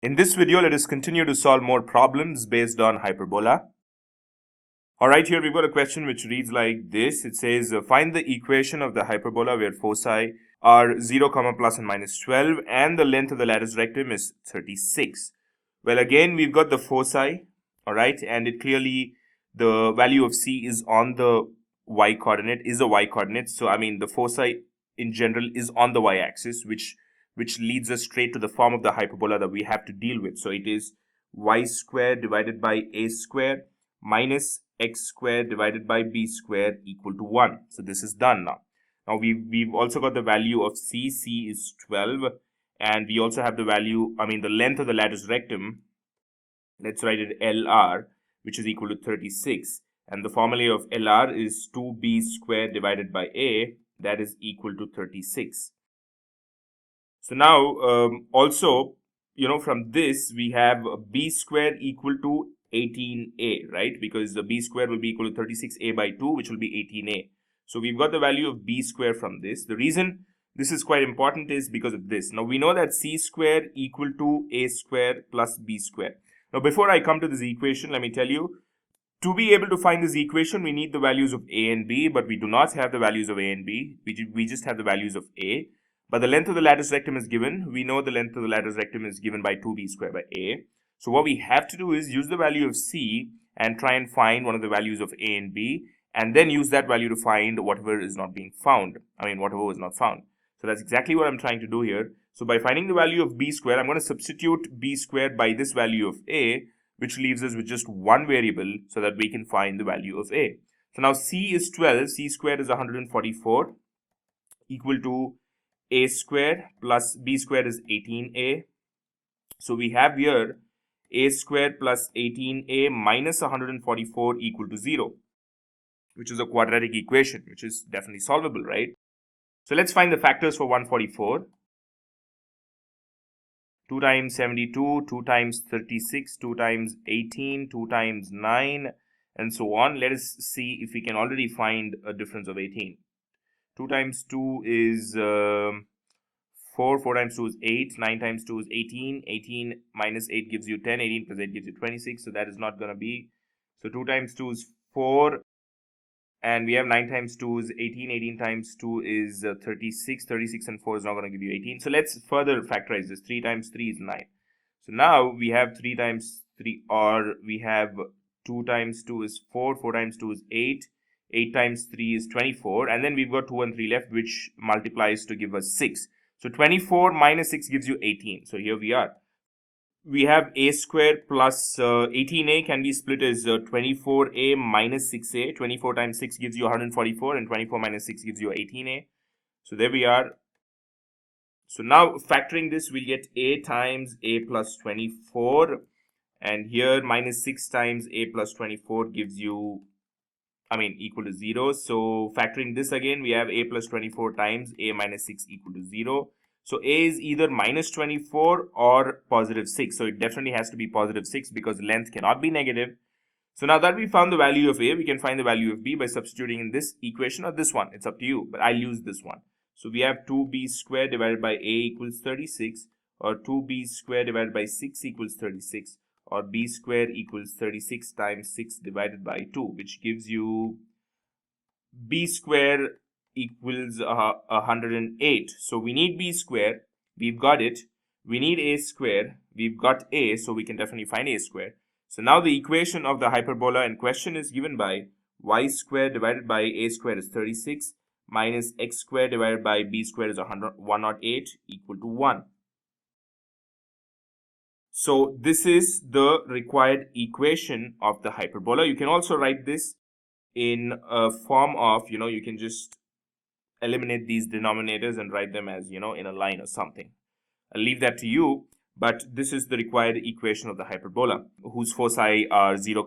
In this video, let us continue to solve more problems based on hyperbola. Alright, here we've got a question which reads like this. It says, find the equation of the hyperbola where foci are 0, plus and minus 12 and the length of the lattice rectum is 36. Well, again, we've got the foci, alright, and it clearly, the value of C is on the y coordinate, is a y coordinate. So, the foci in general is on the y-axis, which leads us straight to the form of the hyperbola that we have to deal with. So it is y squared divided by a squared minus x squared divided by b squared equal to 1. So this is done now. Now we've also got the value of C. C is 12, and we also have the value, the length of the lattice rectum. Let's write it LR, which is equal to 36. And the formula of LR is 2b squared divided by a, that is equal to 36. So now, also, from this, we have b square equal to 18a, right? Because the b square will be equal to 36a by 2, which will be 18a. So we've got the value of b square from this. The reason this is quite important is because of this. Now, we know that c square equal to a square plus b square. Now, before I come to this equation, let me tell you, to be able to find this equation, we need the values of a and b, but we do not have the values of a and b. We just have the values of a. But the length of the lattice rectum is given. We know the length of the lattice rectum is given by 2b squared by a. So what we have to do is use the value of c and try and find one of the values of a and b, and then use that value to find whatever is not being found. Whatever was not found. So that's exactly what I'm trying to do here. So by finding the value of b squared, I'm going to substitute b squared by this value of a, which leaves us with just one variable so that we can find the value of a. So now c is 12, c squared is 144, equal to a squared plus b squared is 18a. So we have here a squared plus 18a minus 144 equal to 0, which is a quadratic equation, which is definitely solvable, right? So let's find the factors for 144. 2 times 72, 2 times 36, 2 times 18, 2 times 9, and so on. Let us see if we can already find a difference of 18. 2 times 2 is 4, 4 times 2 is 8, 9 times 2 is 18, 18 minus 8 gives you 10, 18 plus 8 gives you 26, so that is not going to be. So 2 times 2 is 4, and we have 9 times 2 is 18, 18 times 2 is 36, 36 and 4 is not going to give you 18. So let's further factorize this. 3 times 3 is 9. So now we have 3 times 3, or we have 2 times 2 is 4, 4 times 2 is 8, 8 times 3 is 24, and then we've got 2 and 3 left, which multiplies to give us 6. So 24 minus 6 gives you 18. So here we are. We have a squared plus 18a can be split as 24a minus 6a. 24 times 6 gives you 144, and 24 minus 6 gives you 18a. So there we are. So now factoring this, we'll get a times a plus 24, and here minus 6 times a plus 24 gives you, equal to 0. So factoring this again, we have a plus 24 times a minus 6 equal to 0. So a is either minus 24 or positive 6. So it definitely has to be positive 6 because length cannot be negative. So now that we found the value of a, we can find the value of b by substituting in this equation or this one. It's up to you, but I'll use this one. So we have 2b squared divided by a equals 36, or 2b squared divided by 6 equals 36, or b squared equals 36 times 6 divided by 2, which gives you b squared equals 108. So we need b squared, we've got it. We need a squared, we've got a, so we can definitely find a squared. So now the equation of the hyperbola in question is given by y squared divided by a squared is 36 minus x squared divided by b squared is 108 equal to 1. So this is the required equation of the hyperbola. You can also write this in a form of, you can just eliminate these denominators and write them as, in a line or something. I'll leave that to you, but this is the required equation of the hyperbola, whose foci are 0,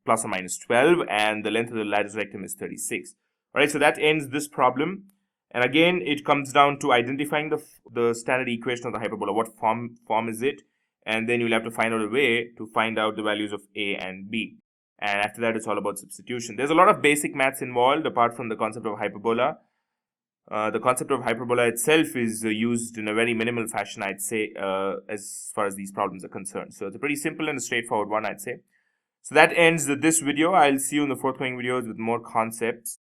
plus or minus 12, and the length of the lattice rectum is 36. All right, so that ends this problem. And again, it comes down to identifying the standard equation of the hyperbola. What form is it? And then you'll have to find out a way to find out the values of a and b. And after that, it's all about substitution. There's a lot of basic maths involved apart from the concept of hyperbola. The concept of hyperbola itself is used in a very minimal fashion, I'd say, as far as these problems are concerned. So it's a pretty simple and straightforward one, I'd say. So that ends this video. I'll see you in the forthcoming videos with more concepts.